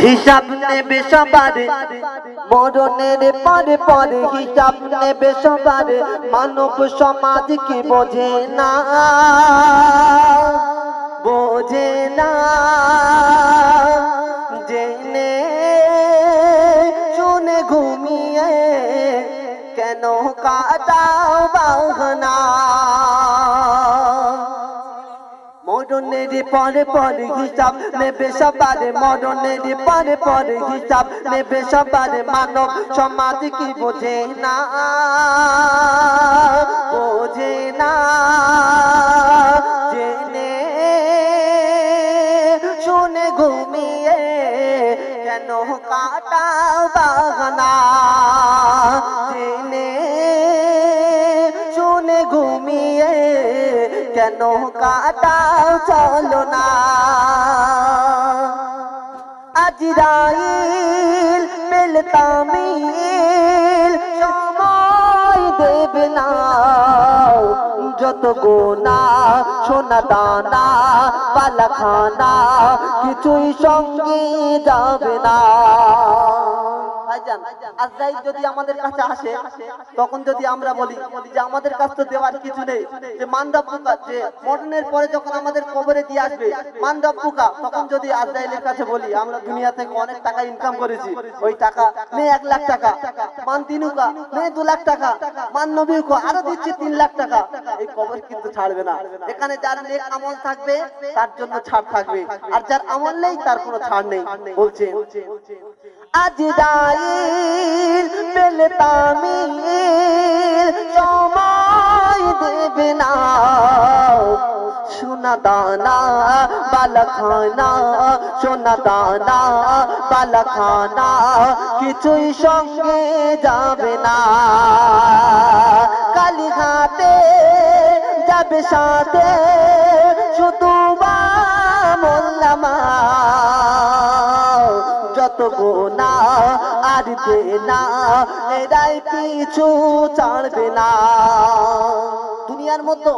হিসাব নেবে সবারে মরণের পরে পরে হিসাব নেবে সবারে মানব সমাজ কি বোঝে না বোঝে না জেনে শুনে ঘুমিয়ে কেন কাটাও বাহানা মরণের পরে পরে হিসাব নেবে সবারে মরণের পরে পরে হিসাব নেবে সবারে মানব সমাজ কি বোঝে না বোঝে না জেনে শুনে ঘুমিয়ে কেন কাটাও বাহানা জেনে শুনে ঘুমিয়ে কেন কাটাও চলো না আজরাইল বেলতামিল সময় দেবে না যত গোনা সোনা দানা পালাখানা কিছুই সঙ্গে যাবে না আজরাইল যদি আমাদের কাছে আসে তখন যদি আমরা বলি যে আমাদের কাছে তো দেওয়ার কিছু নেই যে মানরব্বুকা যে মরণের পরে যখন আমাদের কবরে দিয়ে আসবে মানরব্বুকা তখন যদি আজরাইলের কাছে বলি আমরা দুনিয়া থেকে অনেক টাকা ইনকাম করেছি ওই টাকা নে 1 লাখ টাকা মান তিনুকা নে 2 লাখ টাকা মান নবীকে আরো দিচ্ছি 3 লাখ টাকা এই কবর কিন্তু ছাড়বে না এখানে যার নেক আমল থাকবে তার জন্য ছাড় থাকবে আর যার আমল নেই তার কোনো ছাড় নেই বলছে আজরাইল বেলতামিল সময় দেবে না সোনা দানা বালাখানা সোনা দানা বালাখানা কিছুই সঙ্গে যাবে না কালীঘাটে যাবে সাথে শুধু মোল্লামা যত গোনা আর দেনা এরাই পিছু ছাড়বে না দুনিয়ার মধ্যে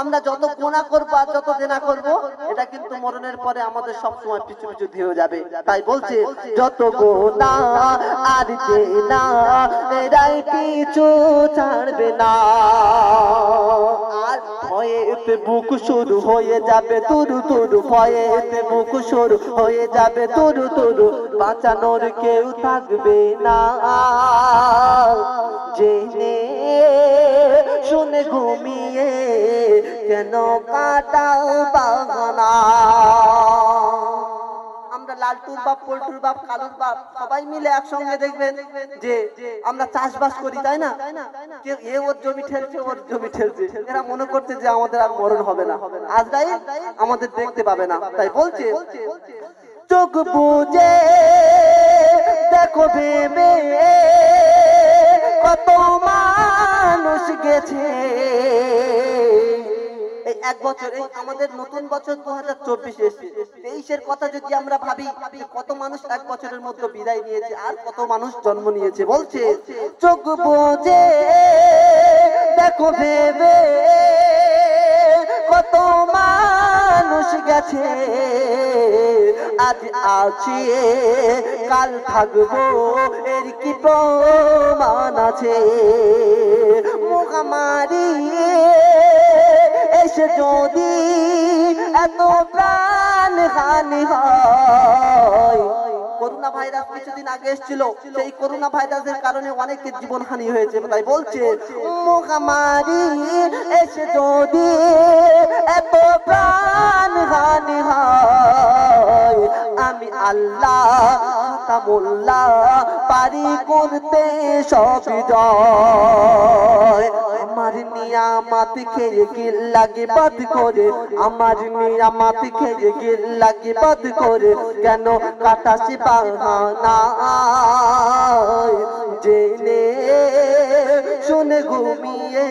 আমরা যত গোনা করব আর যত দেনা করব এটা কিন্তু মরণের পরে আমাদের সব সময় পিছু পিছু ধেয়ে যাবে তাই বলছে যত গোনা আর দেনা এরাই পিছু ছাড়বে না আর ভয়েতে বুক শুরু হয়ে যাবে তুরু তুরু ভয়েতে বুক শুরু হয়ে যাবে তুরু তুরু বাঁচানোর কেউ থাকবে না জেনে শুনে ঘুমিয়ে কেন কাটাও বাগানা আমরা লালটুর বাপ পল্টুর বাপ কালুর বাপ সবাই মিলে একসঙ্গে দেখবেন যে আমরা চাষবাস করি তাই না কেউ এ ওর জমি ঠেলছে ওর জমি ঠেলছে এরা মনে করছে যে আমাদের আর মরণ হবে না আজরাইল আমাদের দেখতে পাবে না তাই বলছে চোখ বুঝে দেখো ভেবে কত মানুষ গেছে এই এক বছর এই আমাদের নতুন বছর 2024 এসেছে 23 এর কথা যদি আমরা ভাবি কত মানুষ এক বছরের মধ্যে বিদায় নিয়েছে আর কত মানুষ জন্ম নিয়েছে বলছে চোখ বুঝে দেখো ভেবে কত মানুষ গেছে আজ আছি কাল থাকবো এর কি প্রমাণ আছে মহামারী এসে যদি এত প্রাণ হানি হয় করোনা ভাইরাস কিছুদিন আগে এসেছিল সেই করোনা ভাইরাসের কারণে অনেকের জীবনহানি হয়েছে তাই বলছে মহামারী এসে যদি এত প্রাণ হানি হয় আমি আল্লাহ তামুল্লাহ পারি করতে সব জয় আমার নিয়ামত খেয়ে গিল লাগে বদ করে আমার নিয়ামত খেয়ে গিল লাগে বদ করে কেন কাটাছি বাহানা জেনে শুনে ঘুমিয়ে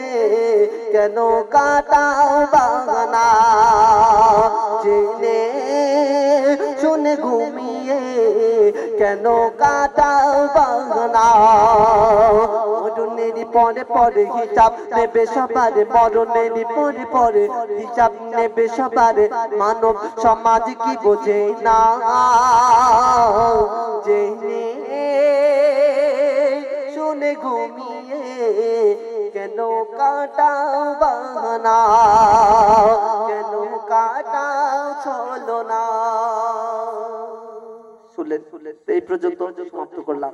কেন কাটাও বাহানা জেনে শুনে ঘুমিয়ে কেন কাটাও বাহানা মরণের পরে পরে হিসাব নেবে সবারে মরণের পরে পরে হিসাব নেবে সবারে মানব সমাজ কি বোঝে না ঘুমিয়ে কেন কাটাও বাহানা, কেন কাটাও ছলনা। শুনলেন, এই পর্যন্ত সমাপ্ত করলাম।